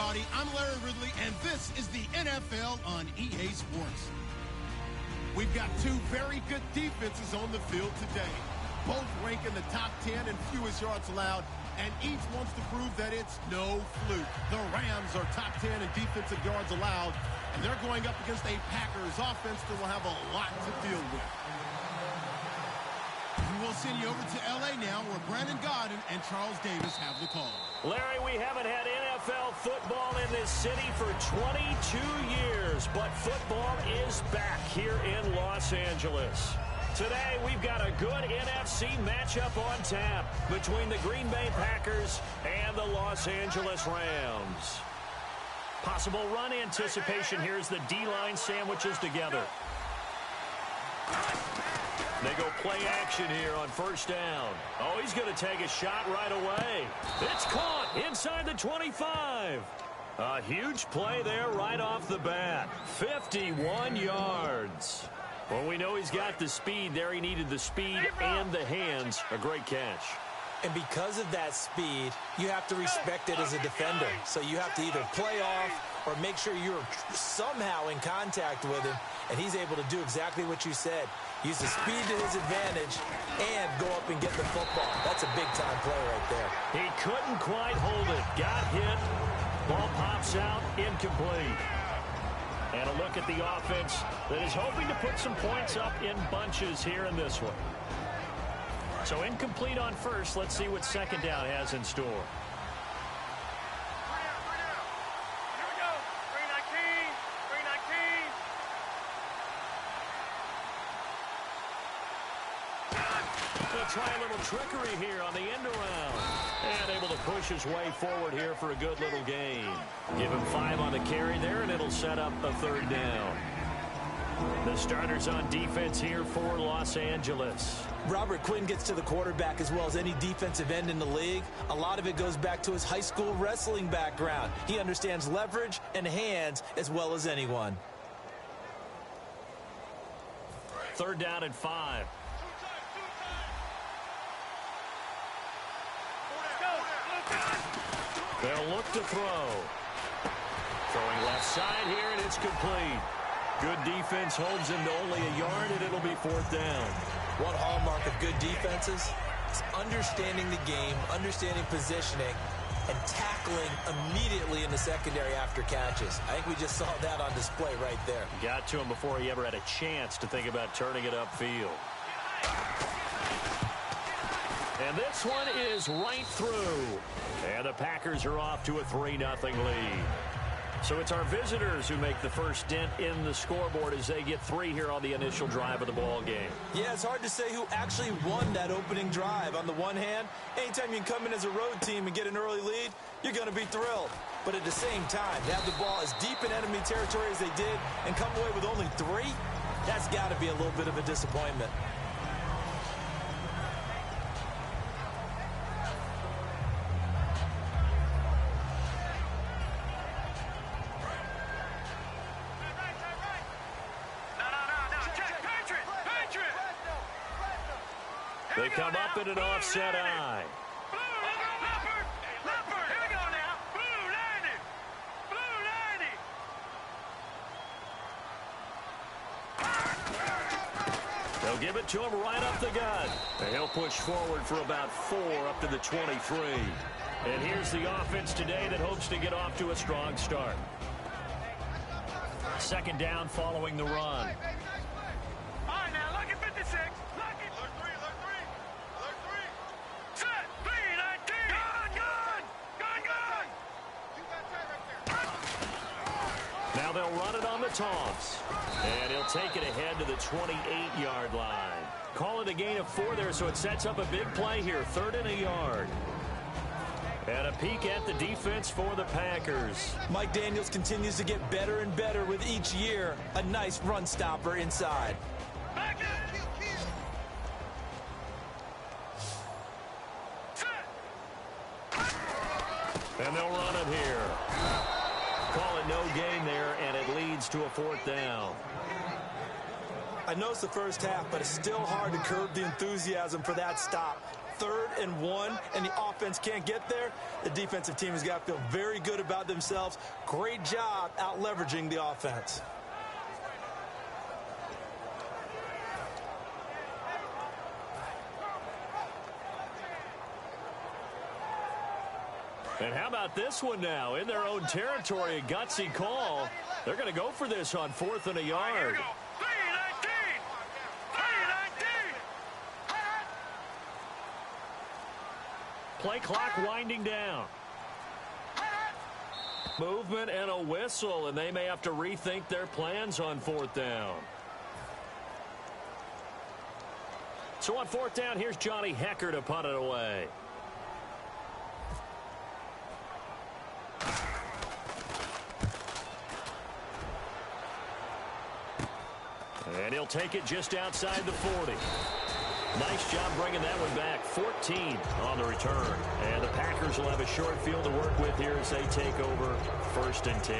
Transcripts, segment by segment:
everybody. I'm Larry Ridley, and this is the NFL on EA Sports. We've got two very good defenses on the field today. Both rank in the top 10 in fewest yards allowed, and each wants to prove that it's no fluke. The Rams are top 10 in defensive yards allowed, and they're going up against a Packers offense that will have a lot to deal with. We'll send you over to L.A. now, where Brandon Godden and Charles Davis have the call. Larry, we haven't had NFL football in this city for 22 years, but football is back here in Los Angeles. Today, we've got a good NFC matchup on tap between the Green Bay Packers and the Los Angeles Rams. Possible run anticipation here as the D-line sandwiches together. They go play action here on first down. Oh, he's going to take a shot right away. It's caught inside the 25. A huge play there right off the bat. 51 yards. Well, we know he's got the speed there. He needed the speed and the hands. A great catch. And because of that speed, you have to respect it as a defender. So you have to either play off or make sure you're somehow in contact with him. And he's able to do exactly what you said. Use the speed to his advantage and go up and get the football. That's a big-time play right there. He couldn't quite hold it. Got hit. Ball pops out. Incomplete. And a look at the offense that is hoping to put some points up in bunches here in this one. So incomplete on first. Let's see what second down has in store. Try a little trickery here on the end around. And able to push his way forward here for a good little gain. Give him 5 on the carry there, and it'll set up a third down. The starters on defense here for Los Angeles. Robert Quinn gets to the quarterback as well as any defensive end in the league. A lot of it goes back to his high school wrestling background. He understands leverage and hands as well as anyone. Third down and 5. They'll look to throw. Throwing left side here, and it's complete. Good defense holds him to only a yard, and it'll be fourth down. One hallmark of good defenses is understanding the game, understanding positioning, and tackling immediately in the secondary after catches. I think we just saw that on display right there. Got to him before he ever had a chance to think about turning it upfield. And this one is right through. And the Packers are off to a 3-0 lead. So it's our visitors who make the first dent in the scoreboard as they get 3 here on the initial drive of the ball game. Yeah, it's hard to say who actually won that opening drive. On the one hand, anytime you can come in as a road team and get an early lead, you're going to be thrilled. But at the same time, to have the ball as deep in enemy territory as they did and come away with only 3, that's got to be a little bit of a disappointment. They come up in an offset eye. They'll give it to him right up the gut. And he'll push forward for about 4 up to the 23. And here's the offense today that hopes to get off to a strong start. Second down following the run. Now they'll run it on the toss. And he'll take it ahead to the 28-yard line. Call it a gain of 4 there, so it sets up a big play here. 3rd and a yard. And a peek at the defense for the Packers. Mike Daniels continues to get better and better with each year. A nice run stopper inside. And they'll run it here. Call it no gain there, and it leads to a 4th down. I know it's the first half, but it's still hard to curb the enthusiasm for that stop. 3rd and 1 and the offense can't get there, the defensive team has got to feel very good about themselves. Great job out leveraging the offense. And how about this one now? In their own territory, a gutsy call. They're going to go for this on 4th and a yard. Play clock winding down. Movement and a whistle, and they may have to rethink their plans on 4th down. So on 4th down, here's Johnny Hecker to punt it away. And he'll take it just outside the 40. Nice job bringing that one back. 14 on the return. And the Packers will have a short field to work with here as they take over 1st and 10.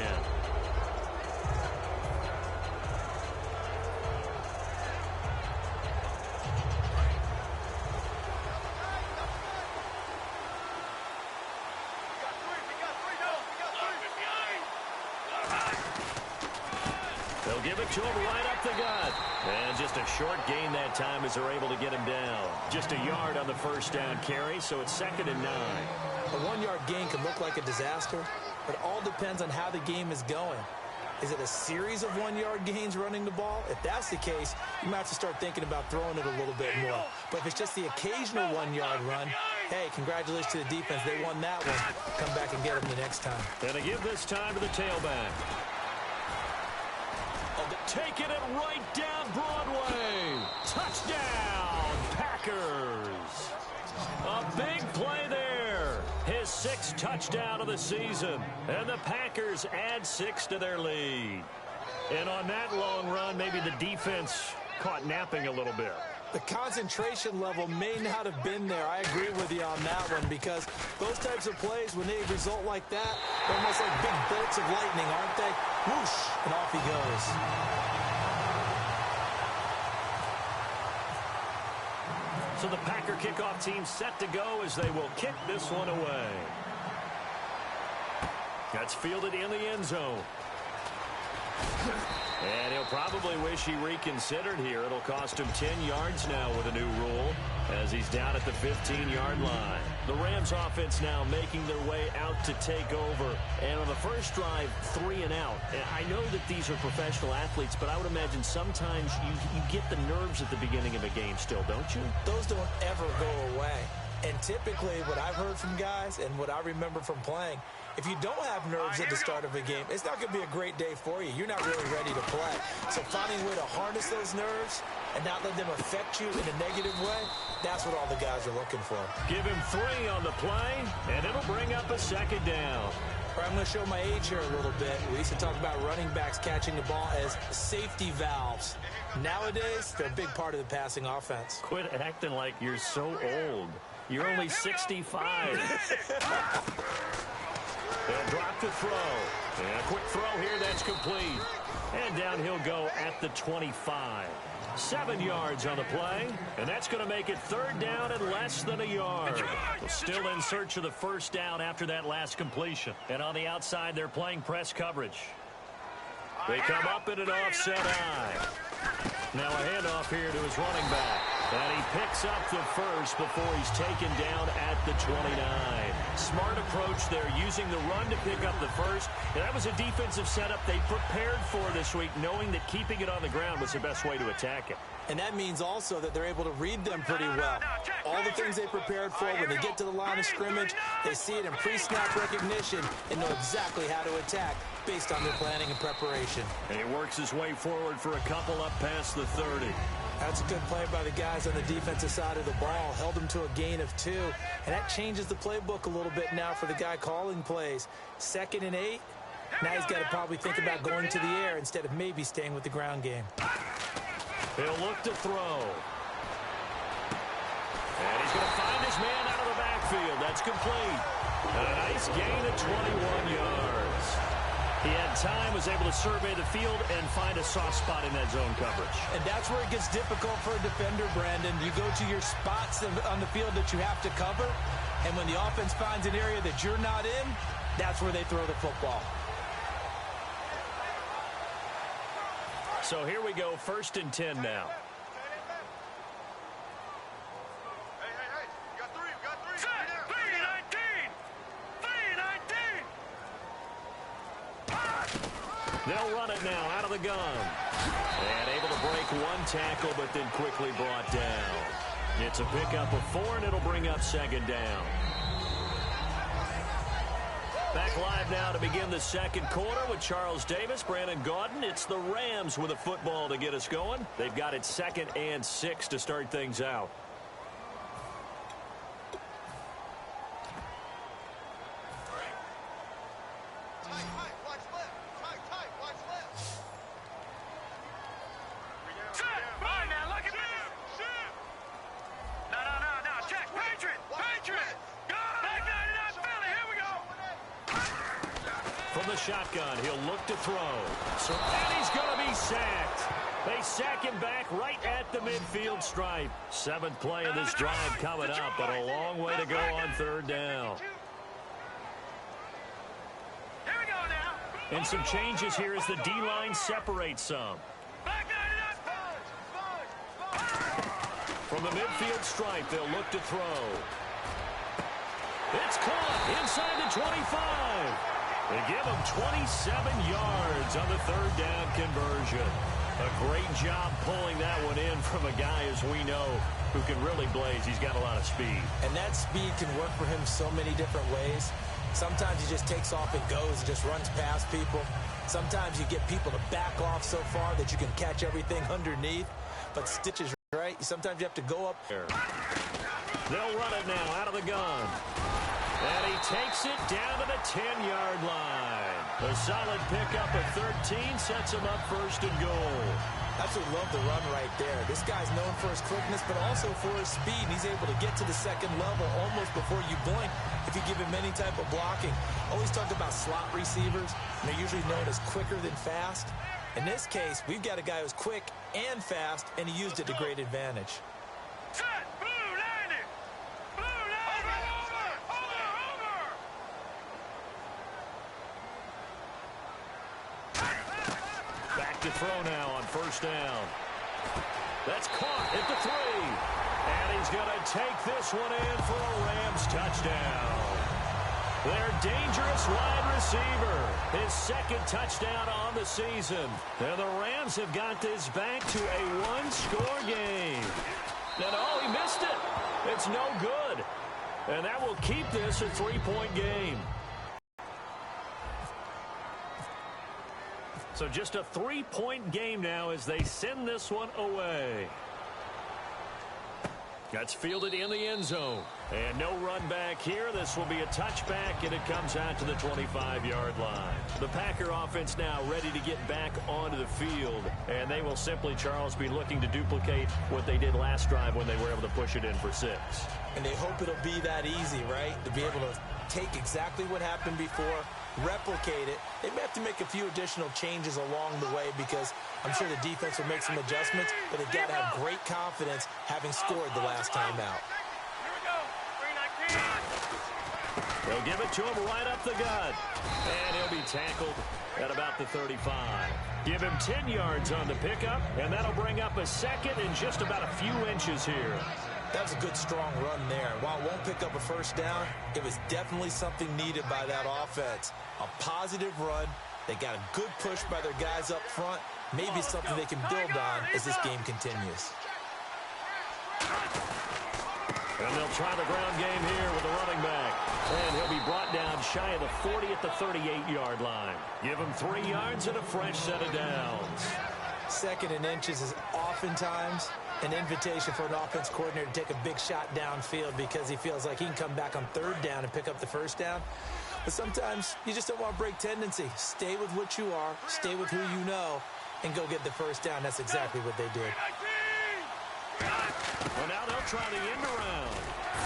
They'll give it to him right up the gut. And just a short gain that time as they're able to get him down. Just a yard on the 1st down carry, so it's 2nd and 9. A 1-yard gain can look like a disaster, but it all depends on how the game is going. Is it a series of 1-yard gains running the ball? If that's the case, you might have to start thinking about throwing it a little bit more. But if it's just the occasional 1-yard run, hey, congratulations to the defense. They won that one. Come back and get them the next time. And they give this time to the tailback. Taking it right down Broadway. Touchdown, Packers. A big play there. His 6th touchdown of the season. And the Packers add 6 to their lead. And on that long run, maybe the defense caught napping a little bit. The concentration level may not have been there. I agree with you on that one, because those types of plays, when they result like that, they're almost like big bolts of lightning, aren't they? Whoosh, and off he goes. So the Packer kickoff team set to go as they will kick this one away. That's fielded in the end zone. And he'll probably wish he reconsidered here. It'll cost him 10 yards now with a new rule as he's down at the 15-yard line. The Rams offense now making their way out to take over. And on the first drive, 3 and out. And I know that these are professional athletes, but I would imagine sometimes you get the nerves at the beginning of a game still, don't you? Those don't ever go away. And typically what I've heard from guys and what I remember from playing, if you don't have nerves at the start of a game, it's not going to be a great day for you. You're not really ready to play. So finding a way to harness those nerves and not let them affect you in a negative way, that's what all the guys are looking for. Give him 3 on the play, and it'll bring up a 2nd down. I'm going to show my age here a little bit. We used to talk about running backs catching the ball as safety valves. Nowadays, they're a big part of the passing offense. Quit acting like you're so old. You're only 65. They'll drop the throw. And a quick throw here, that's complete. And down he'll go at the 25. 7 yards on the play. And that's going to make it 3rd down and less than a yard. Still in search of the 1st down after that last completion. And on the outside, they're playing press coverage. They come up in an offset eye. Now a handoff here to his running back. And he picks up the 1st before he's taken down at the 29. Smart approach there, using the run to pick up the 1st. And that was a defensive setup they prepared for this week, knowing that keeping it on the ground was the best way to attack it. And that means also that they're able to read them pretty well. All the things they prepared for, when they get to the line of scrimmage, they see it in pre-snap recognition and know exactly how to attack based on their planning and preparation. And he works his way forward for a couple up past the 30. That's a good play by the guys on the defensive side of the ball. Held them to a gain of 2. And that changes the playbook a little bit now for the guy calling plays. 2nd and 8. Now he's got to probably think about going to the air instead of maybe staying with the ground game. He'll look to throw. And he's going to find his man out of the backfield. That's complete. And a nice gain of 21 yards. He had time, was able to survey the field and find a soft spot in that zone coverage. And that's where it gets difficult for a defender, Brandon. You go to your spots on the field that you have to cover, and when the offense finds an area that you're not in, that's where they throw the football. So here we go, 1st and 10 now. They'll run it now out of the gun. And able to break one tackle, but then quickly brought down. It's a pickup of 4, and it'll bring up 2nd down. Back live now to begin the 2nd quarter with Charles Davis, Brandon Gaudin. It's the Rams with a football to get us going. They've got it 2nd and 6 to start things out. From the shotgun, he'll look to throw. And he's going to be sacked. They sack him back right at the midfield stripe. 7th play of this drive coming up, but a long way to go on 3rd down. And some changes here as the D-line separates some. From the midfield stripe, they'll look to throw. It's caught inside the 25. They give him 27 yards on the 3rd down conversion. A great job pulling that one in from a guy, as we know, who can really blaze. He's got a lot of speed. And that speed can work for him so many different ways. Sometimes he just takes off and goes and just runs past people. Sometimes you get people to back off so far that you can catch everything underneath. But Stitch is right. Sometimes you have to go up there. They'll run it now out of the gun. And he takes it down to the 10-yard line. A solid pickup of 13 sets him up 1st and goal. Absolutely love the run right there. This guy's known for his quickness, but also for his speed. And he's able to get to the 2nd level almost before you blink if you give him any type of blocking. Always talk about slot receivers. And they're usually known as quicker than fast. In this case, we've got a guy who's quick and fast, and he used it to great advantage. To throw now on 1st down. That's caught at the 3. And he's going to take this one in for a Rams touchdown. Their dangerous wide receiver. His 2nd touchdown on the season. And the Rams have got this back to a 1-score game. And oh, he missed it. It's no good. And that will keep this a 3-point game. So just a 3-point game now as they send this one away. That's fielded in the end zone. And no run back here. This will be a touchback, and it comes out to the 25-yard line. The Packer offense now ready to get back onto the field. And they will simply, Charles, be looking to duplicate what they did last drive when they were able to push it in for 6. And they hope it'll be that easy, right? To be able to take exactly what happened before, replicate it. They may have to make a few additional changes along the way because I'm sure the defense will make some adjustments, but they've got to have great confidence having scored the last time out. They'll give it to him right up the gut. And he'll be tackled at about the 35. Give him 10 yards on the pickup, and that'll bring up a 2nd and just about a few inches here. That's a good, strong run there. While it won't pick up a 1st down, it was definitely something needed by that offense. A positive run. They got a good push by their guys up front. Maybe something they can build on as this game continues. And they'll try the ground game here with the running back. And he'll be brought down shy of the 40 at the 38-yard line. Give him 3 yards and a fresh set of downs. 2nd and inches is oftentimes an invitation for an offense coordinator to take a big shot downfield because he feels like he can come back on 3rd down and pick up the 1st down. But sometimes you just don't want to break tendency. Stay with what you are, stay with who you know, and go get the 1st down. That's exactly what they did. Well, now they'll try the end around.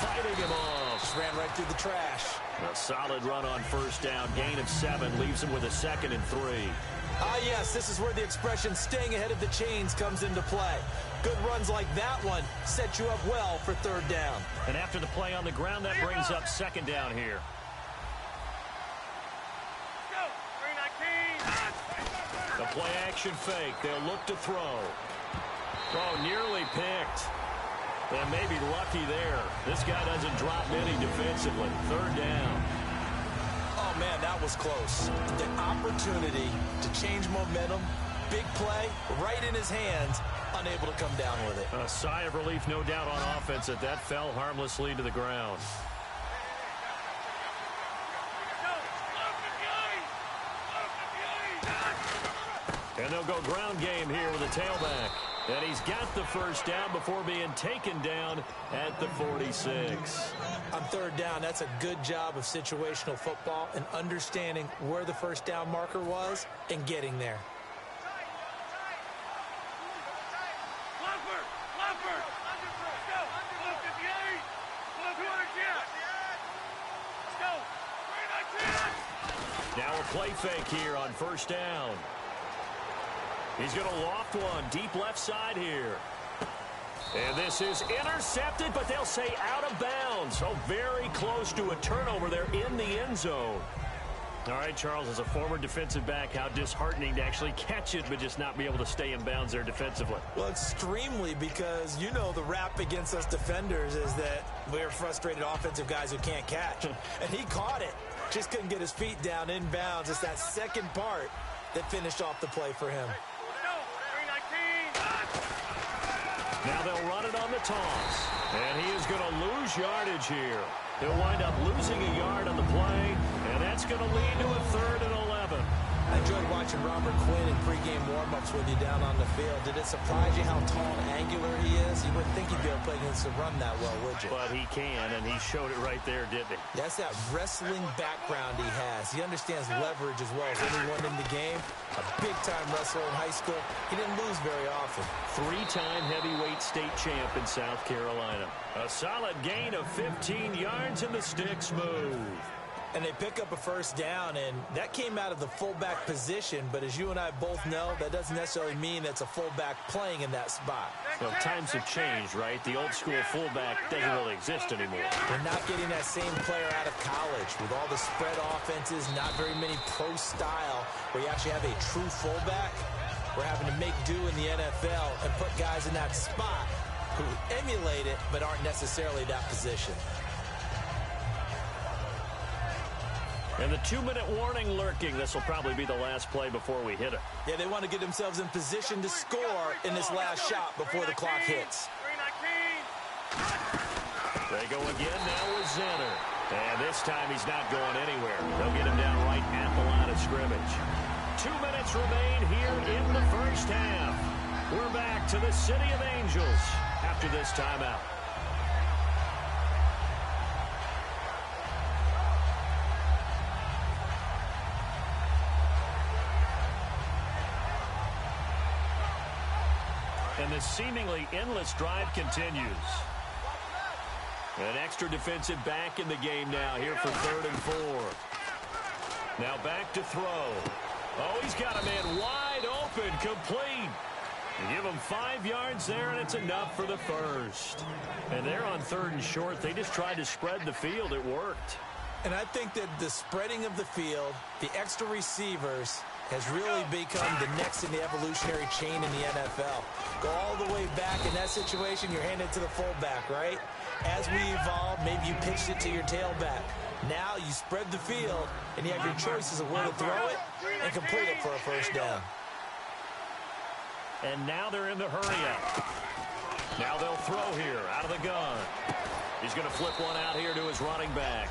Fighting him off. Just ran right through the trash. A solid run on 1st down. Gain of 7 leaves him with a 2nd and 3. Ah, yes, this is where the expression staying ahead of the chains comes into play. Good runs like that one set you up well for third down. And after the play on the ground, that brings up second down here. The play action fake. They'll look to throw. Oh, nearly picked. And maybe lucky there. This guy doesn't drop any defensively. Third down. Oh, man, that was close. The opportunity to change momentum, big play, right in his hands, unable to come down with it. A sigh of relief, no doubt, on offense that fell harmlessly to the ground. And they'll go ground game here with a tailback. And he's got the first down before being taken down at the 46. On third down, that's a good job of situational football and understanding where the first down marker was and getting there. Now a play fake here on first down. He's going to loft one deep left side here. And this is intercepted, but they'll say out of bounds. So very close to a turnover there in the end zone. All right, Charles, as a former defensive back, how disheartening to actually catch it but just not be able to stay in bounds there defensively. Well, extremely, because you know the rap against us defenders is that we're frustrated offensive guys who can't catch. And he caught it. Just couldn't get his feet down in bounds. It's that second part that finished off the play for him. Now they'll run it on the toss. And he is going to lose yardage here. He'll wind up losing a yard on the play, and that's going to lead to a 3rd and 11. I enjoyed watching Robert Quinn in pregame warm-ups with you down on the field. Did it surprise you how tall and angular he is? You wouldn't think he'd be able to play against the run that well, would you? But he can, and he showed it right there, didn't he? That's that wrestling background he has. He understands leverage as well as anyone in the game. A big-time wrestler in high school. He didn't lose very often. 3-time heavyweight state champ in South Carolina. A solid gain of 15 yards, and the sticks move. And they pick up a first down, and that came out of the fullback position. But as you and I both know, that doesn't necessarily mean that's a fullback playing in that spot. Well, times have changed, right? The old-school fullback doesn't really exist anymore. We're not getting that same player out of college. With all the spread offenses, not very many pro style, where you actually have a true fullback. We're having to make do in the NFL and put guys in that spot who emulate it but aren't necessarily that position. And the 2-minute warning lurking. This will probably be the last play before we hit it. Yeah, they want to get themselves in position to score in this last shot before the clock hits. They go again now with Zenner. And this time he's not going anywhere. They'll get him down right at the line of scrimmage. 2 minutes remain here in the first half. We're back to the City of Angels after this timeout. And this seemingly endless drive continues. An extra defensive back in the game now here for 3rd and 4. Now back to throw. Oh, he's got a man wide open, complete. You give him 5 yards there, and it's enough for the first. And they're on 3rd and short. They just tried to spread the field. It worked. And I think that the spreading of the field, the extra receivers, has really become the next in the evolutionary chain in the NFL. Go all the way back in that situation, you're handed to the fullback, right? As we evolve, maybe you pitched it to your tailback. Now you spread the field, and you have your choices of where to throw it and complete it for a first down. And now they're in the hurry-up. Now they'll throw here out of the gun. He's going to flip one out here to his running back.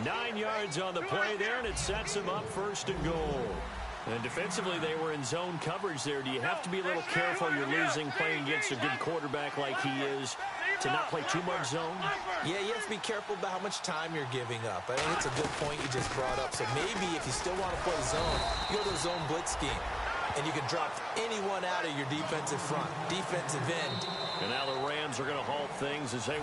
9 yards on the play there, and it sets him up 1st and goal. And defensively, they were in zone coverage there. Do you have to be a little careful? You're losing playing against a good quarterback like he is to not play too much zone? Yeah, you have to be careful about how much time you're giving up. I think it's a good point you just brought up. So maybe if you still want to play zone, you go to the zone blitz scheme. And you can drop anyone out of your defensive front, defensive end. And now the Rams are going to halt things as they...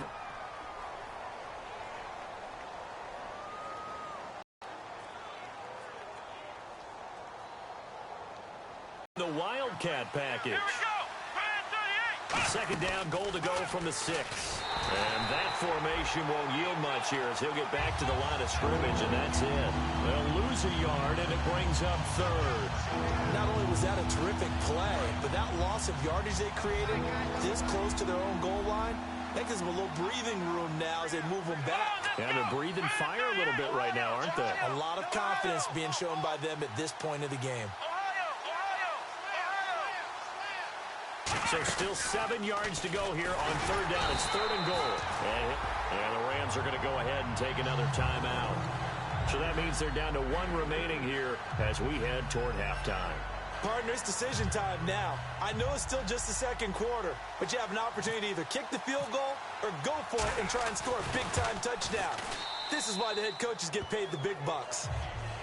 package. Second down, goal to go from the 6. And that formation won't yield much here as he'll get back to the line of scrimmage, and that's it. They'll lose a yard, and it brings up third. Not only was that a terrific play, but that loss of yardage they created this close to their own goal line, that gives them a little breathing room now as they move them back. Yeah, they're breathing fire a little bit right now, aren't they? A lot of confidence being shown by them at this point of the game. So still 7 yards to go here on third down. It's third and goal. And the Rams are going to go ahead and take another timeout. So that means they're down to 1 remaining here as we head toward halftime. Partner, it's decision time now. I know it's still just the second quarter, but you have an opportunity to either kick the field goal or go for it and try and score a big-time touchdown. This is why the head coaches get paid the big bucks.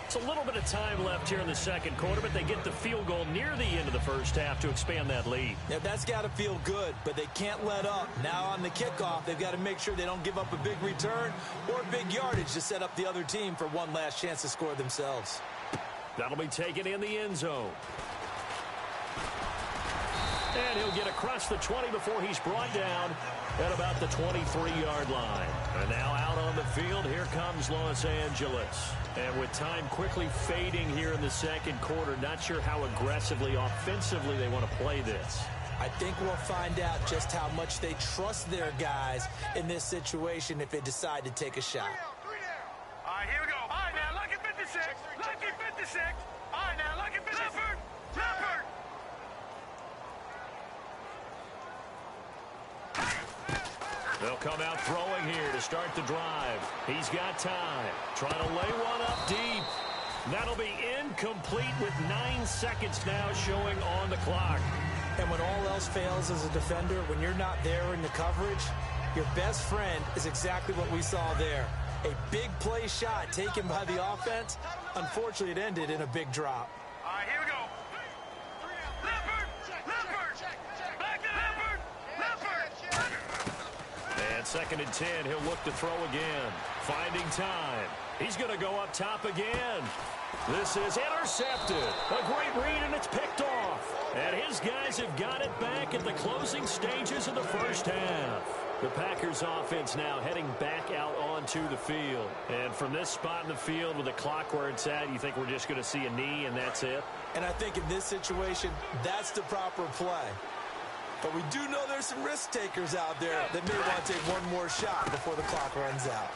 It's a little bit of time left here in the second quarter, but they get the field goal near the end of the first half to expand that lead. Yeah, that's got to feel good, but they can't let up. Now on the kickoff, they've got to make sure they don't give up a big return or big yardage to set up the other team for one last chance to score themselves. That'll be taken in the end zone. And he'll get across the 20 before he's brought down at about the 23-yard line. And now out on the field, here comes Los Angeles. And with time quickly fading here in the second quarter, not sure how aggressively, offensively they want to play this. I think we'll find out just how much they trust their guys in this situation if they decide to take a shot. All right, here we go. All right, now, lucky 56. Lucky 56. All right, now, lucky 56. Leopard. They'll come out throwing here to start the drive. He's got time. Trying to lay one up deep. That'll be incomplete with 9 seconds now showing on the clock. And when all else fails as a defender, when you're not there in the coverage, your best friend is exactly what we saw there. A big play shot taken by the offense. Unfortunately, it ended in a big drop. All right, here we go. Leopard. Back to Leopard. And second and 10, he'll look to throw again. Finding time. He's going to go up top again. This is intercepted. A great read, and it's picked off. And his guys have got it back at the closing stages of the first half. The Packers offense now heading back out onto the field. And from this spot in the field with the clock where it's at, you think we're just going to see a knee and that's it? And I think in this situation, that's the proper play. But we do know there's some risk takers out there that may want to take one more shot before the clock runs out.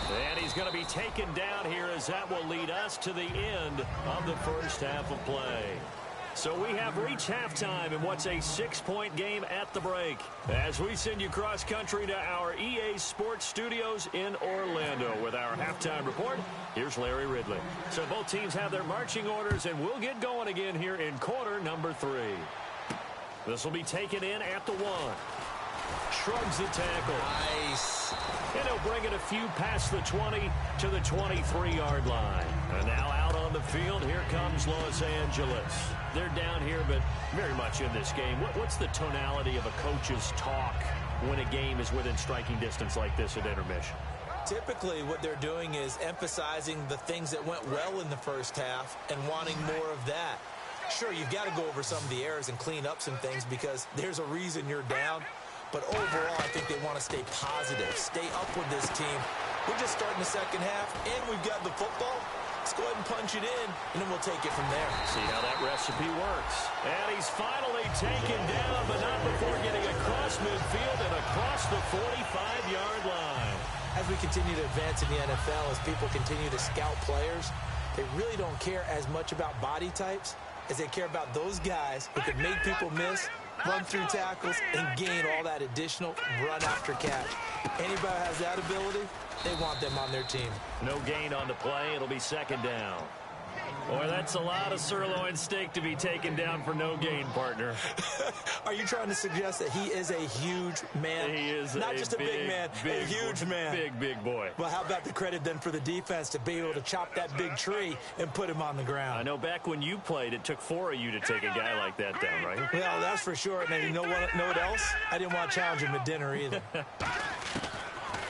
And he's going to be taken down here as that will lead us to the end of the first half of play. So we have reached halftime in what's a 6-point game at the break. As we send you cross country to our EA Sports Studios in Orlando with our halftime report, here's Larry Ridley. So both teams have their marching orders, and we'll get going again here in quarter number 3. This will be taken in at the 1. Shrugs the tackle. Nice. And he'll bring it a few past the 20 to the 23-yard line. And now out on the field, here comes Los Angeles. They're down here, but very much in this game. What's the tonality of a coach's talk when a game is within striking distance like this at intermission? Typically, what they're doing is emphasizing the things that went well in the first half and wanting more of that. Sure, you've got to go over some of the errors and clean up some things because there's a reason you're down. But overall, I think they want to stay positive, stay up with this team. We're just starting the second half, and we've got the football. Let's go ahead and punch it in, and then we'll take it from there. See how that recipe works. And he's finally taken down, but not before getting across midfield and across the 45-yard line. As we continue to advance in the NFL, as people continue to scout players, they really don't care as much about body types as they care about those guys who can make people miss, run through tackles, and gain all that additional run after catch. Anybody who has that ability, they want them on their team. No gain on the play. It'll be second down. Boy, that's a lot of sirloin steak to be taken down for no gain, partner. Are you trying to suggest that he is a huge man? He is not just a big man, a huge man. Big boy. Well, how about the credit then for the defense to be able to chop that big tree and put him on the ground? I know back when you played, it took 4 of you to take a guy like that down, right? Well, that's for sure. And you know what else? I didn't want to challenge him at dinner either.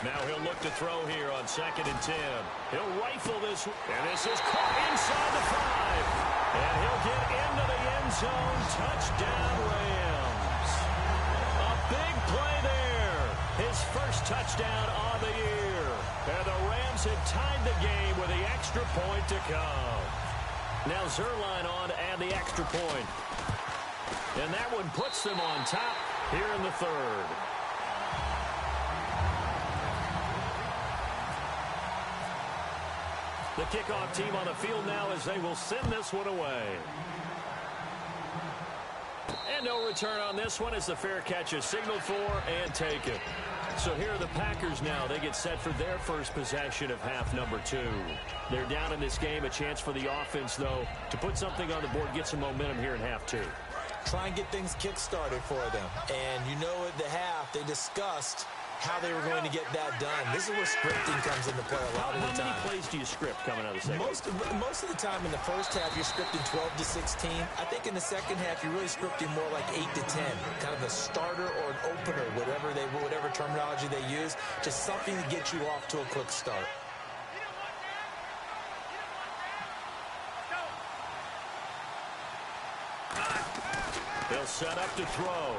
Now he'll look to throw here on second and 10. He'll rifle this, and this is caught inside the 5. And he'll get into zone. Touchdown, Rams. A big play there. His first touchdown on the year. And the Rams had tied the game with the extra point to come. Now Zerline on to add the extra point. And that one puts them on top here in the third. The kickoff team on the field now as they will send this one away. And no return on this one as the fair catch is signaled for and taken. So here are the Packers now. They get set for their first possession of half number 2. They're down in this game. A chance for the offense, though, to put something on the board, get some momentum here in half 2. Try and get things kick-started for them. And you know at the half, they discussed how they were going to get that done. This is where scripting comes into play a lot of the time. How many plays do you script coming out of the second? Most of the time in the first half, you're scripting 12 to 16. I think in the second half, you're really scripting more like 8 to 10. Kind of a starter or an opener, whatever terminology they use. Just something to get you off to a quick start. He'll set up to throw.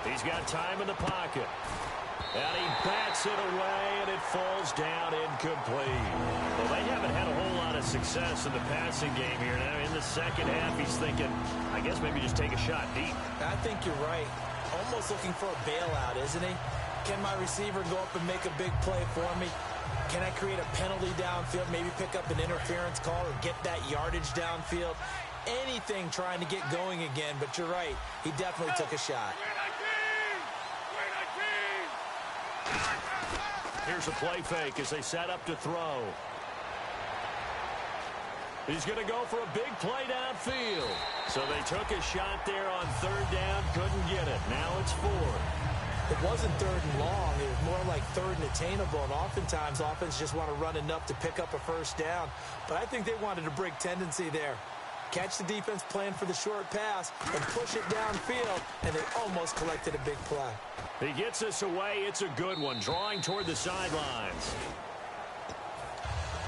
He's got time in the pocket. And he bats it away, and it falls down incomplete. Well, they haven't had a whole lot of success in the passing game here. Now, in the second half, he's thinking, I guess maybe just take a shot deep. I think you're right. Almost looking for a bailout, isn't he? Can my receiver go up and make a big play for me? Can I create a penalty downfield, maybe pick up an interference call or get that yardage downfield? Anything trying to get going again, but you're right. He definitely took a shot. Here's a play fake as they set up to throw. He's going to go for a big play downfield. So they took a shot there on third down, couldn't get it. Now it's fourth. It wasn't third and long. It was more like third and attainable, and oftentimes offense just want to run enough to pick up a first down. But I think they wanted a break tendency there. Catch the defense playing for the short pass and push it downfield, and they almost collected a big play. He gets this away. It's a good one, drawing toward the sidelines.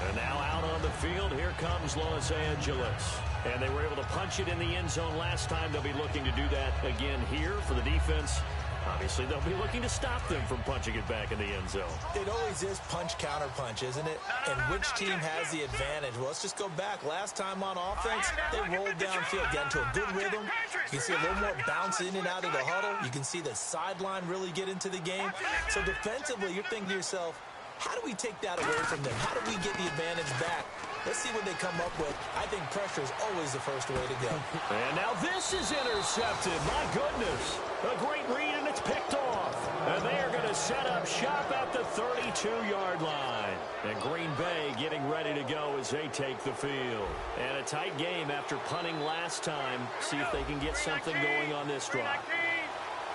And now out on the field, here comes Los Angeles. And they were able to punch it in the end zone last time. They'll be looking to do that again here for the defense. Obviously, they'll be looking to stop them from punching it back in the end zone. It always is punch-counter-punch, isn't it? And which team has the advantage? Well, let's just go back. Last time on offense, they rolled downfield, got into a good rhythm. You can see a little more bounce in and out of the huddle. You can see the sideline really get into the game. So defensively, you're thinking to yourself, how do we take that away from them? How do we get the advantage back? Let's see what they come up with. I think pressure is always the first way to go. And now this is intercepted. My goodness. A great read, and it's picked off. And they are going to set up shop at the 32-yard line. And Green Bay getting ready to go as they take the field. And a tight game after punting last time. See if they can get something going on this drive.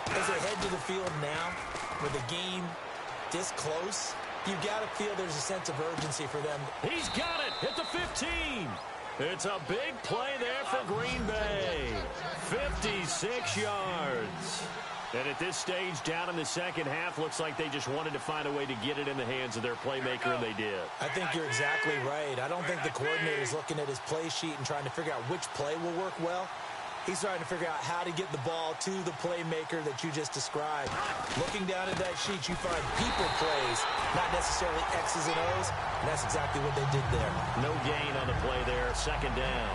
As they head to the field now, with the game this close, you've got to feel there's a sense of urgency for them. He's got it at the 15. It's a big play there for Green Bay. 56 yards. And at this stage, down in the second half, looks like they just wanted to find a way to get it in the hands of their playmaker, and they did. I think you're exactly right. I don't think the coordinator's looking at his play sheet and trying to figure out which play will work well. He's trying to figure out how to get the ball to the playmaker that you just described. Looking down at that sheet, you find people plays, not necessarily X's and O's, and that's exactly what they did there. No gain on the play there, second down.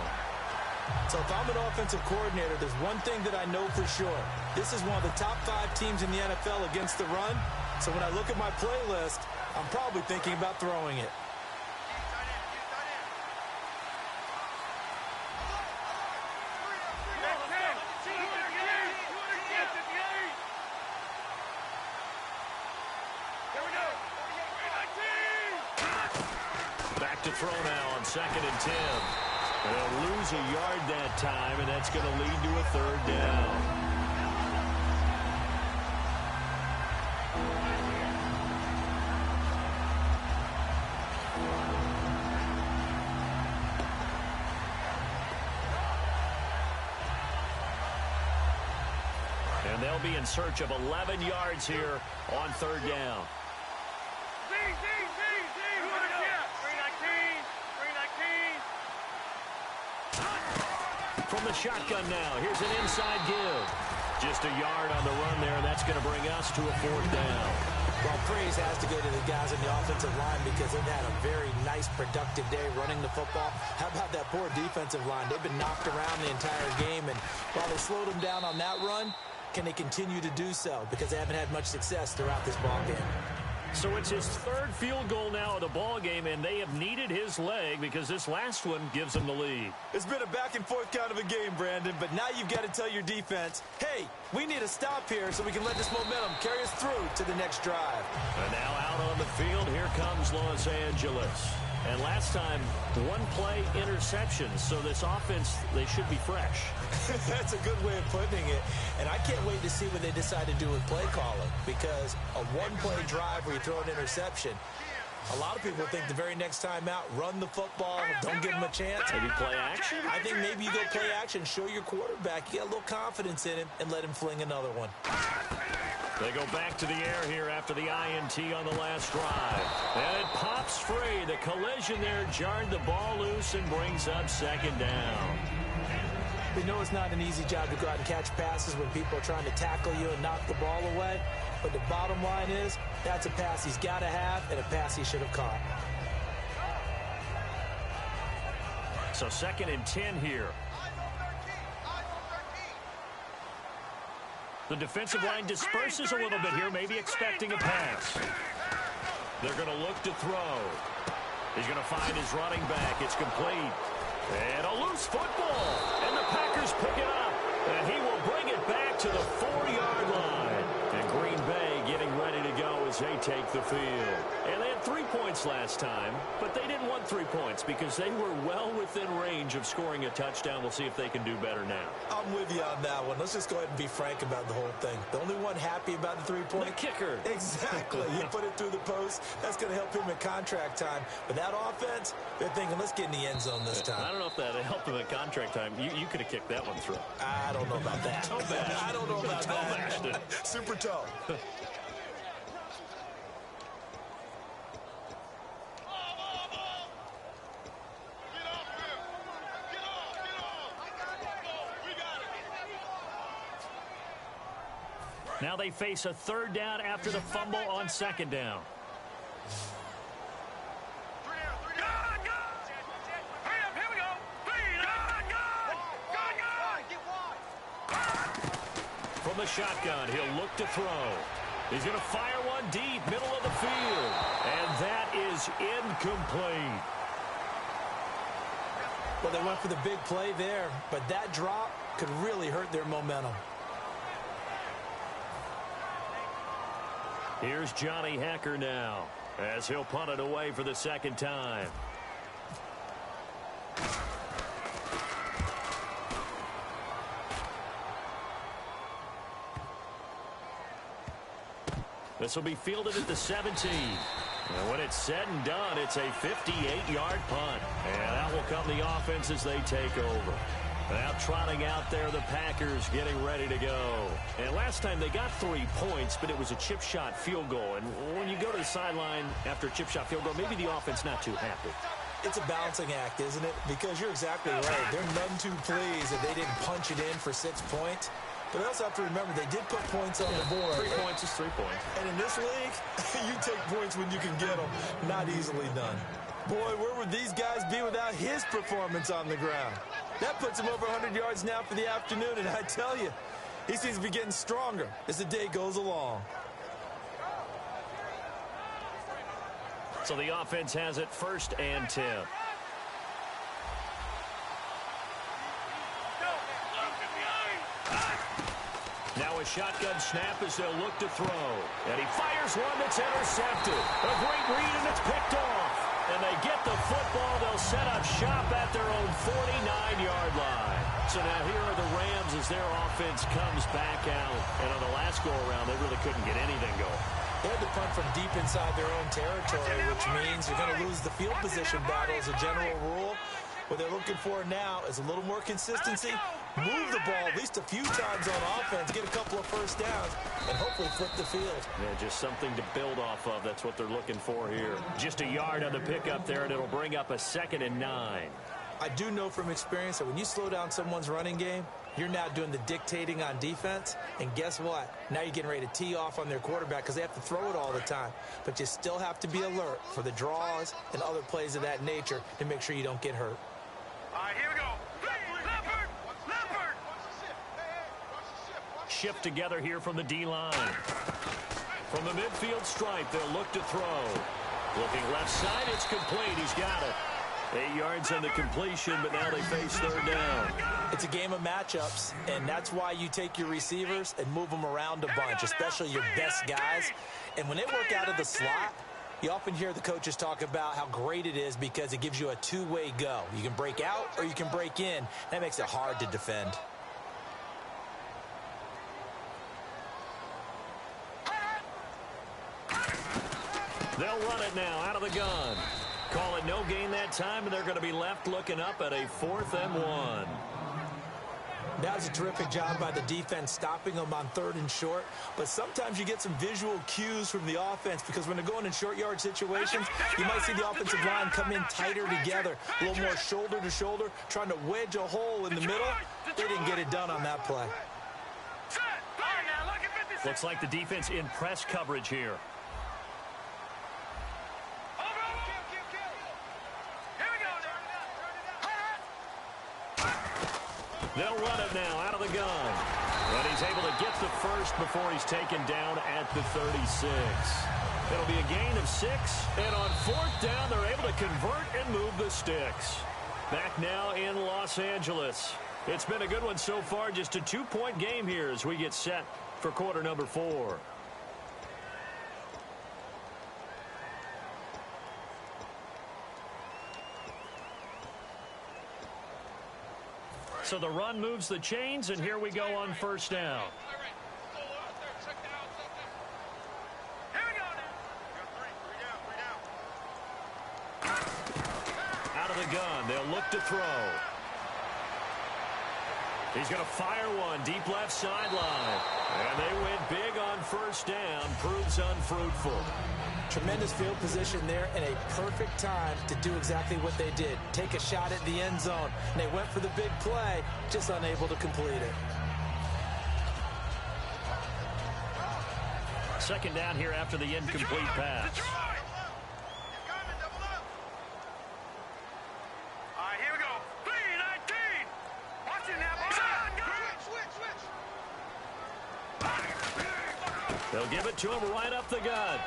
So if I'm an offensive coordinator, there's one thing that I know for sure. This is one of the top 5 teams in the NFL against the run. So when I look at my playlist, I'm probably thinking about throwing it. Back to throw now on 2nd and 10. They'll lose a yard that time, and that's going to lead to a third down. And they'll be in search of 11 yards here on third down. from the shotgun now. Here's an inside give. Just a yard on the run there, and that's going to bring us to a 4th down. Well, praise has to go to the guys on the offensive line because they've had a very nice, productive day running the football. How about that poor defensive line? They've been knocked around the entire game, and while they slowed them down on that run, can they continue to do so? Because they haven't had much success throughout this ball game. So it's his 3rd field goal now of the ball game, and they have needed his leg because this last one gives them the lead. It's been a back-and-forth kind of a game, Brandon, but now you've got to tell your defense, hey, we need a stop here so we can let this momentum carry us through to the next drive. And now out on the field, here comes Los Angeles. And last time, 1-play interceptions, so this offense, they should be fresh. That's a good way of putting it. And I can't wait to see what they decide to do with play calling, because a 1-play drive where you throw an interception, a lot of people think the very next time out, run the football, don't give them a chance. Maybe play action? I think maybe you go play action, show your quarterback, you got a little confidence in him, and let him fling another one. They go back to the air here after the INT on the last drive. And it pops free. The collision there jarred the ball loose and brings up 2nd down. We know it's not an easy job to go out and catch passes when people are trying to tackle you and knock the ball away. But the bottom line is, that's a pass he's got to have and a pass he should have caught. So 2nd and 10 here. The defensive line disperses a little bit here, maybe expecting a pass. They're going to look to throw. He's going to find his running back. It's complete. And a loose football. And the Packers pick it up. And he will bring it back to the 4-yard line. And Green Bay getting ready to go as they take the field. And they had 3 points last time, but they didn't want 3 points because they were well within range of scoring a touchdown. We'll see if they can do better now. I'm with you on that one. Let's just go ahead and be frank about the whole thing. The only one happy about the 3-point? The kicker. Exactly. You put it through the post. That's going to help him at contract time. But that offense, they're thinking, let's get in the end zone this time. I don't know if that helped him at contract time. You could have kicked that one through. I don't know about that. I don't know about that. Super toe. Now they face a 3rd down after the fumble on 2nd down. From the shotgun, he'll look to throw. He's going to fire one deep, middle of the field. And that is incomplete. Well, they went for the big play there, but that drop could really hurt their momentum. Here's Johnny Hacker now, as he'll punt it away for the 2nd time. This will be fielded at the 17. And when it's said and done, it's a 58-yard punt. And out will come the offense as they take over. Now trotting out there, the Packers getting ready to go. And last time they got 3 points, but it was a chip shot field goal. And when you go to the sideline after a chip shot field goal, maybe the offense not too happy. It's a balancing act, isn't it? Because you're exactly right. They're none too pleased that they didn't punch it in for 6 points. But they also have to remember they did put points on the board. 3 points is 3 points. And in this league, you take points when you can get them. Not easily done. Boy, where would these guys be without his performance on the ground? That puts him over 100 yards now for the afternoon, and I tell you, he seems to be getting stronger as the day goes along. So the offense has it 1st and 10. Now a shotgun snap as they'll look to throw. And he fires one that's intercepted. A great read, and it's picked off. And they get the football. They'll set up shop at their own 49-yard line. So now here are the Rams as their offense comes back out. And on the last go-around, they really couldn't get anything going. They had to punt from deep inside their own territory, which means you're going to lose the field position battle as a general rule. What they're looking for now is a little more consistency, move the ball at least a few times on offense, get a couple of first downs, and hopefully flip the field. Yeah, just something to build off of. That's what they're looking for here. Just a yard on the pickup there, and it'll bring up a 2nd and 9. I do know from experience that when you slow down someone's running game, you're now doing the dictating on defense. And guess what? Now you're getting ready to tee off on their quarterback because they have to throw it all the time. But you still have to be alert for the draws and other plays of that nature to make sure you don't get hurt. All right, here we go. Leopard! Leopard! Shift together here from the D-line. From the midfield stripe, they'll look to throw. Looking left side, it's complete. He's got it. 8 yards on the completion, but now they face third down. It's a game of matchups, and that's why you take your receivers and move them around a bunch, especially your best guys. And when they work out of the slot, you often hear the coaches talk about how great it is because it gives you a two-way go. You can break out or you can break in. That makes it hard to defend. They'll run it now out of the gun. Call it no gain that time, and they're going to be left looking up at a 4th and 1. That was a terrific job by the defense stopping them on 3rd and short. But sometimes you get some visual cues from the offense because when they're going in short yard situations, you might see the offensive line come in tighter together, a little more shoulder to shoulder, trying to wedge a hole in the middle. They didn't get it done on that play. Looks like the defense in press coverage here. They'll run it now out of the gun. And he's able to get the first before he's taken down at the 36. It'll be a gain of 6. And on 4th down, they're able to convert and move the sticks. Back now in Los Angeles. It's been a good one so far. Just a 2-point game here as we get set for quarter number 4. So the run moves the chains, and here we go on 1st down. Out of the gun, they'll look to throw. He's going to fire one deep left sideline. And they went big on 1st down. Proves unfruitful. Tremendous field position there and a perfect time to do exactly what they did. Take a shot at the end zone. And they went for the big play, just unable to complete it. 2nd down here after the incomplete pass. All right, here we go. 3-19. Watch it now. They'll give it to him right up the gut.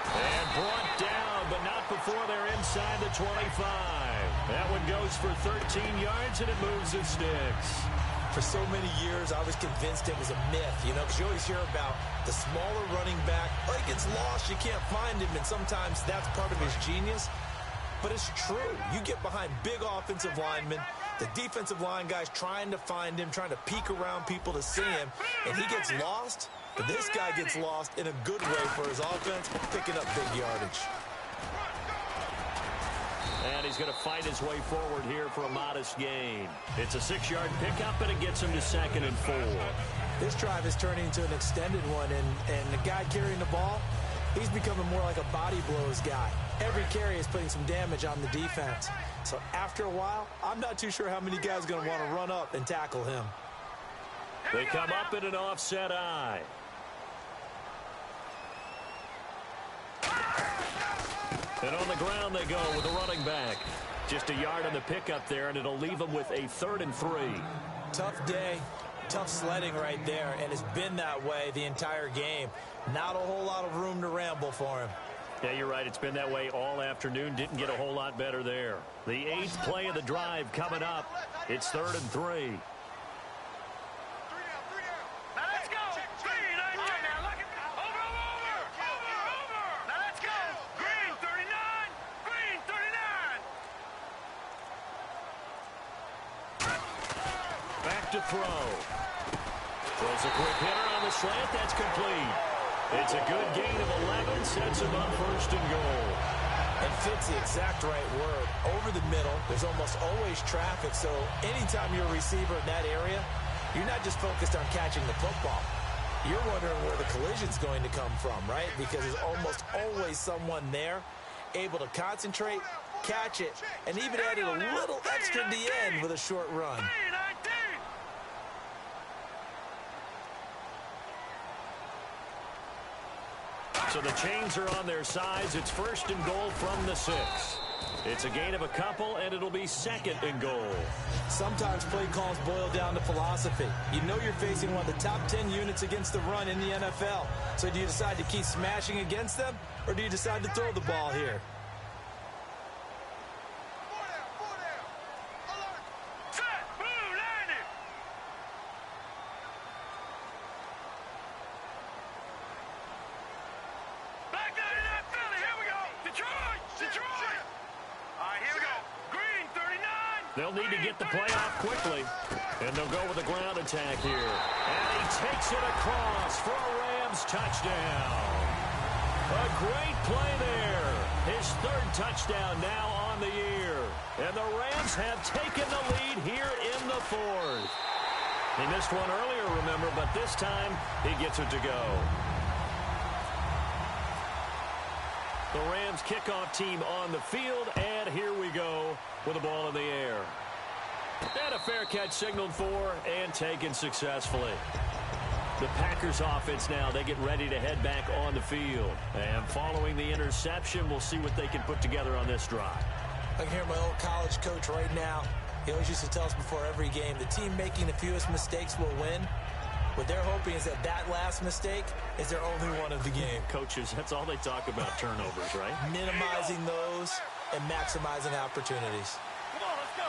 And brought down, but not before they're inside the 25. That one goes for 13 yards, and it moves the sticks. For so many years, I was convinced it was a myth, because you always hear about the smaller running back. Oh, he gets lost, you can't find him, and sometimes that's part of his genius. But it's true. You get behind big offensive linemen, the defensive line guys trying to find him, trying to peek around people to see him, and he gets lost. But this guy gets lost in a good way for his offense, picking up big yardage. And he's going to fight his way forward here for a modest gain. It's a 6-yard pickup, and it gets him to 2nd and 4. This drive is turning into an extended one, and the guy carrying the ball, he's becoming more like a body blows guy. Every carry is putting some damage on the defense. So after a while, I'm not too sure how many guys are going to want to run up and tackle him. They come up in an offset eye. And on the ground they go with the running back. Just a yard on the pickup there, and it'll leave them with a 3rd and 3. Tough day, tough sledding right there, and it's been that way the entire game. Not a whole lot of room to ramble for him. Yeah, you're right. It's been that way all afternoon. Didn't get a whole lot better there. The 8th play of the drive coming up. It's 3rd and 3. To throw. Throws a quick hitter on the slant. That's complete. It's a good gain of 11. Sets him up 1st and goal. And fits the exact right word. Over the middle, there's almost always traffic. So anytime you're a receiver in that area, you're not just focused on catching the football. You're wondering where the collision's going to come from, right? Because there's almost always someone there able to concentrate catch it, and even added a little extra at the end with a short run. So the chains are on their sides. It's 1st and goal from the 6. It's a gain of a couple, and it'll be 2nd and goal. Sometimes play calls boil down to philosophy. You know you're facing one of the top 10 units against the run in the NFL. So do you decide to keep smashing against them, or do you decide to throw the ball here? They'll need to get the play off quickly, and they'll go with a ground attack here. And he takes it across for a Rams touchdown. A great play there. His 3rd touchdown now on the year. And the Rams have taken the lead here in the 4th. He missed one earlier, remember, but this time he gets it to go. The Rams kickoff team on the field, and here we go with the ball in the air. And a fair catch signaled for and taken successfully. The Packers offense now, they get ready to head back on the field. And following the interception, we'll see what they can put together on this drive. I can hear my old college coach right now. He always used to tell us before every game, the team making the fewest mistakes will win. What they're hoping is that last mistake is their only one of the game. Coaches, that's all they talk about, turnovers, right? Minimizing those and maximizing opportunities. Come on, let's go.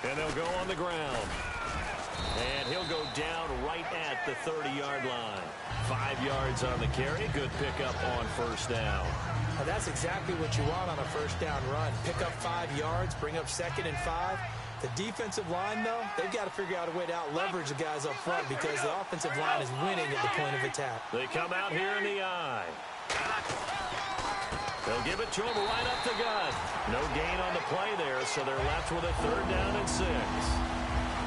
And they'll go on the ground. And he'll go down right at the 30-yard line. 5 yards on the carry. Good pickup on 1st down. Now that's exactly what you want on a 1st down run. Pick up 5 yards, bring up 2nd and 5. The defensive line, though, they've got to figure out a way to out-leverage the guys up front because the offensive line is winning at the point of attack. They come out here in the eye. They'll give it to him right up the gut. No gain on the play there, so they're left with a 3rd down and 6.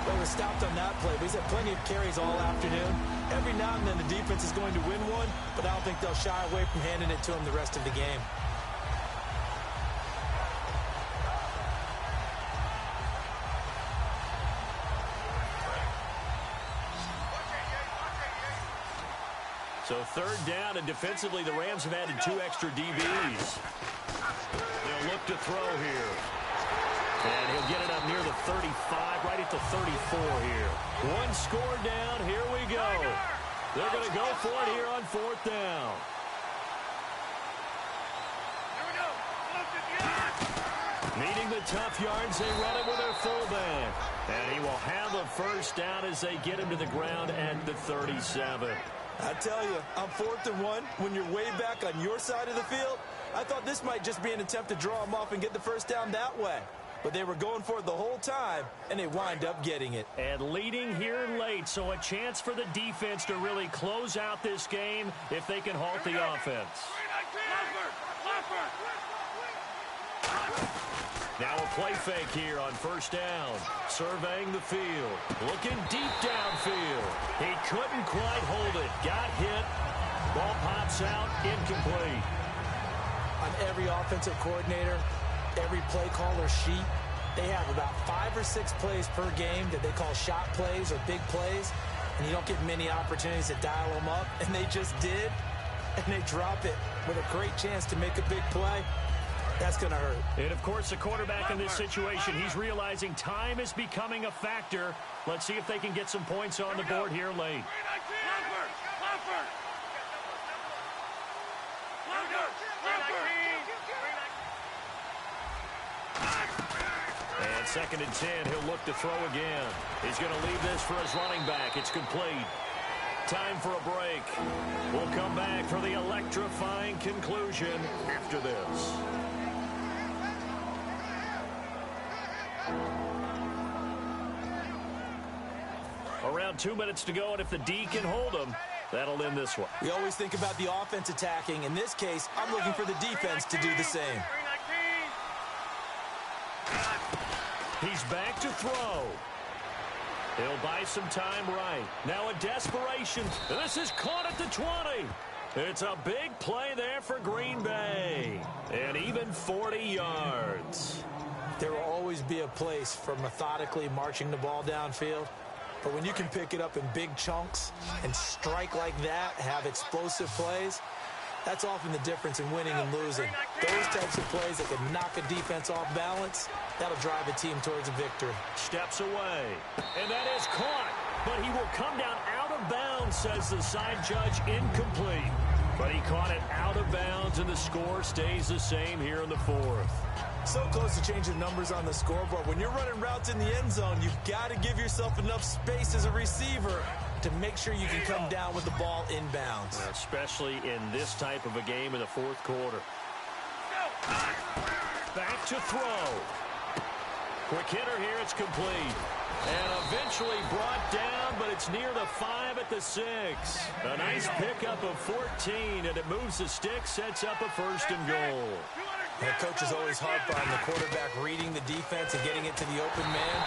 Well, we're stopped on that play, but he's had plenty of carries all afternoon. Every now and then the defense is going to win one, but I don't think they'll shy away from handing it to him the rest of the game. So 3rd down, and defensively, the Rams have added 2 extra DBs. They'll look to throw here. And he'll get it up near the 35, right at the 34 here. 1 score down, here we go. They're going to go for it here on 4th down. Needing the tough yards, they run it with their fullback. And he will have a 1st down as they get him to the ground at the 37. I tell you, on 4th and 1, when you're way back on your side of the field, I thought this might just be an attempt to draw them off and get the 1st down that way. But they were going for it the whole time, and they wind up getting it. And leading here late, so a chance for the defense to really close out this game if they can halt the offense. Now a play fake here on 1st down. Surveying the field. Looking deep downfield. He couldn't quite hold it. Got hit. Ball pops out. Incomplete. On every offensive coordinator, every play caller sheet, they have about 5 or 6 plays per game that they call shot plays or big plays, and you don't get many opportunities to dial them up, and they just did, and they drop it with a great chance to make a big play. That's going to hurt. And, of course, the quarterback in this situation, he's realizing time is becoming a factor. Let's see if they can get some points on the board here late. And 2nd and 10, he'll look to throw again. He's going to leave this for his running back. It's complete. Time for a break. We'll come back for the electrifying conclusion after this. Around 2 minutes to go, and if the D can hold them, that'll end this one. We always think about the offense attacking. In this case, I'm looking for the defense to do the same. He's back to throw. He'll buy some time right. Now a desperation. This is caught at the 20. It's a big play there for Green Bay. And even 40 yards. There will always be a place for methodically marching the ball downfield. But when you can pick it up in big chunks and strike like that, have explosive plays, that's often the difference in winning and losing. Those types of plays that can knock a defense off balance, that'll drive a team towards a victory. Steps away. And that is caught. But he will come down out of bounds, says the side judge. Incomplete. But he caught it out of bounds, and the score stays the same here in the fourth. So close to changing numbers on the scoreboard. When you're running routes in the end zone, you've got to give yourself enough space as a receiver to make sure you can come down with the ball inbounds. Especially in this type of a game in the fourth quarter. Back to throw. Quick hitter here, it's complete. And eventually brought down, but it's near the 5 at the 6. A nice pickup of 14, and it moves the stick, sets up a first and goal. The coach is always harp on the quarterback reading the defense and getting it to the open man.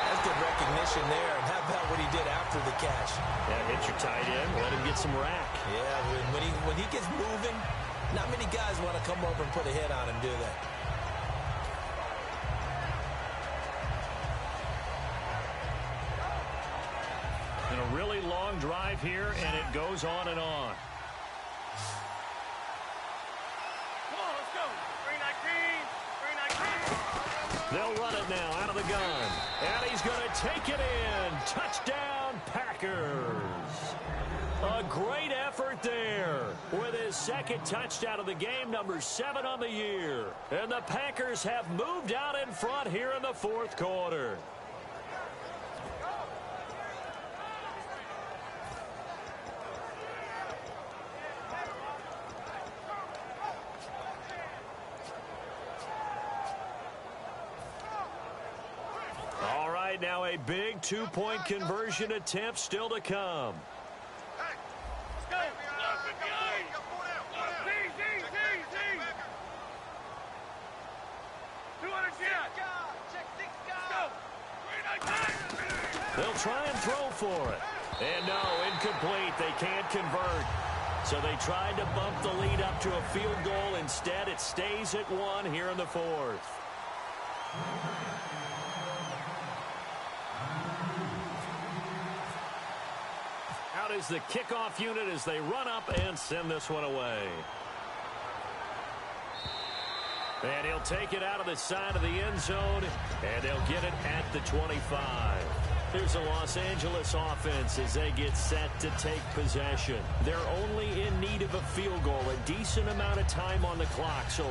That's good recognition there. And how about what he did after the catch? Yeah, hit your tight end, let him get some rack. Yeah, when he gets moving, not many guys want to come over and put a hit on him, do they? And a really long drive here, and it goes on and on. Come on, let's go. 319. They'll run it now out of the gun. And he's going to take it in. Touchdown, Packers. A great effort there with his second touchdown of the game, number 7 on the year. And the Packers have moved out in front here in the fourth quarter. Now a big two-point conversion attempt still to come. They'll try and throw for it. And no, incomplete. They can't convert. So they tried to bump the lead up to a field goal. Instead, it stays at 1 here in the fourth. Out is the kickoff unit as they run up and send this one away. And he'll take it out of the side of the end zone, and they'll get it at the 25. Here's the Los Angeles offense as they get set to take possession. They're only in need of a field goal, a decent amount of time on the clock. So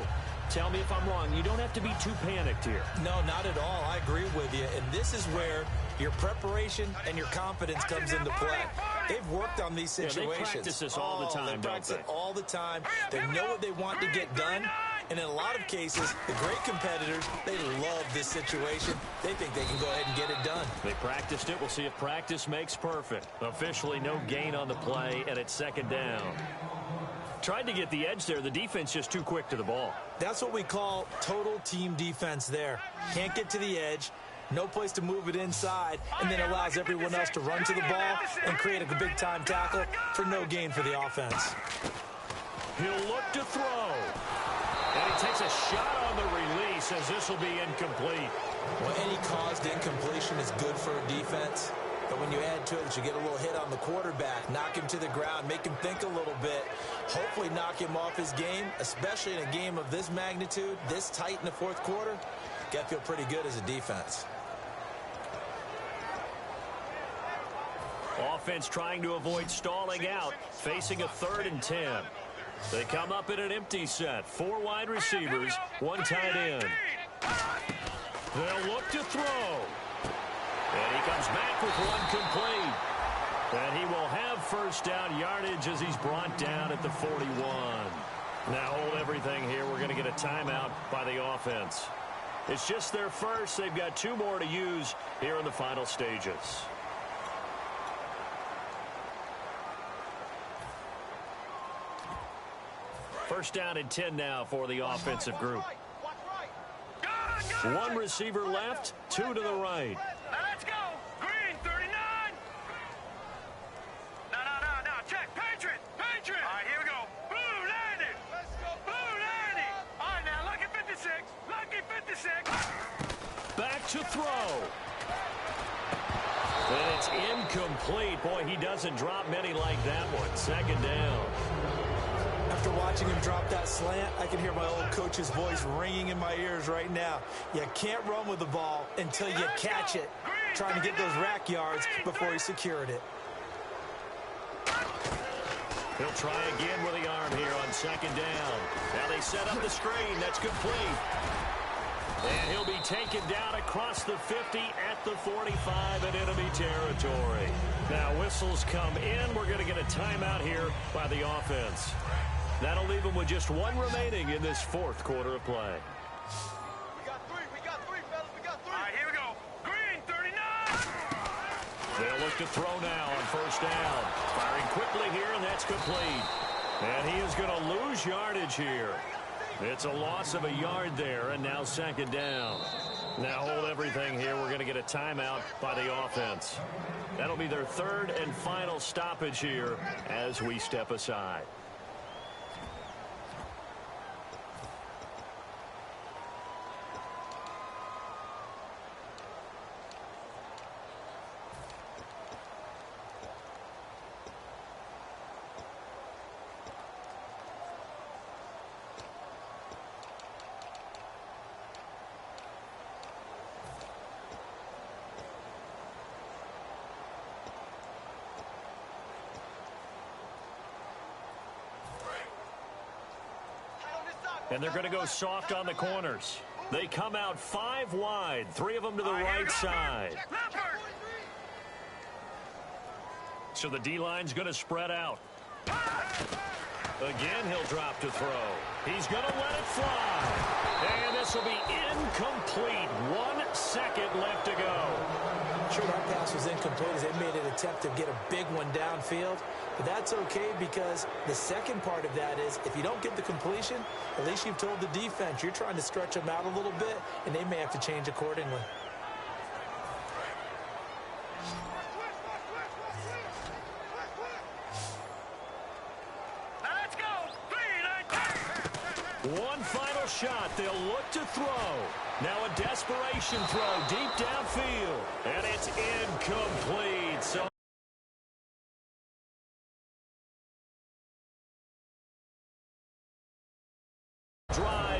tell me if I'm wrong. You don't have to be too panicked here. No, not at all. I agree with you. And this is where your preparation and your confidence comes into play. They've worked on these situations. Yeah, they practice this all the time, they practice it all the time. They know what they want to get done. And in a lot of cases, the great competitors, they love this situation. They think they can go ahead and get it done. They practiced it. We'll see if practice makes perfect. Officially no gain on the play, and it's second down. Tried to get the edge there. The defense just too quick to the ball. That's what we call total team defense there. Can't get to the edge. No place to move it inside, and then allows everyone else to run to the ball and create a big-time tackle for no gain for the offense. He'll look to throw. And he takes a shot on the release as this will be incomplete. Well, any caused incompletion is good for a defense. But when you add to it that you get a little hit on the quarterback, knock him to the ground, make him think a little bit, hopefully knock him off his game, especially in a game of this magnitude, this tight in the fourth quarter, got to feel pretty good as a defense. Offense trying to avoid stalling out, facing a 3rd and 10. They come up in an empty set. 4 wide receivers, 1 tight end. They'll look to throw. And he comes back with 1 complete. And he will have first down yardage as he's brought down at the 41. Now hold everything here. We're going to get a timeout by the offense. It's just their first. They've got 2 more to use here in the final stages. First down and 10 now for the offensive group. 1 receiver left, 2 to the right. Let's go. Green, 39. No. Check. Patriot. All right, here we go. to throw. And it's incomplete. Boy, he doesn't drop many like that one. Second down. After watching him drop that slant, I can hear my old coach's voice ringing in my ears right now. You can't run with the ball until you catch it. Trying to get those rack yards before he secured it. He'll try again with the arm here on second down. Now they set up the screen. That's complete. And he'll be taken down across the 50 at the 45 in enemy territory. Now whistles come in. We're going to get a timeout here by the offense. That'll leave them with just one remaining in this fourth quarter of play. We got three, fellas. We got three. All right, here we go. Green, 39. They'll look to throw now on first down. Firing quickly here, and that's complete. And he is going to lose yardage here. It's a loss of a yard there, and now second down. Now hold everything here. We're going to get a timeout by the offense. That'll be their third and final stoppage here as we step aside. And they're going to go soft on the corners. They come out 5 wide, 3 of them to the right side. So the D-line's going to spread out. Again, he'll drop to throw. He's going to let it fly. And this will be incomplete. 1 second left to go. Sure, that pass was incomplete as they made an attempt to get a big one downfield. But that's okay because the second part of that is if you don't get the completion, at least you've told the defense you're trying to stretch them out a little bit, and they may have to change accordingly. Let's go. One final shot. They'll look to throw. Now a desperation throw deep downfield. And it's incomplete. So drive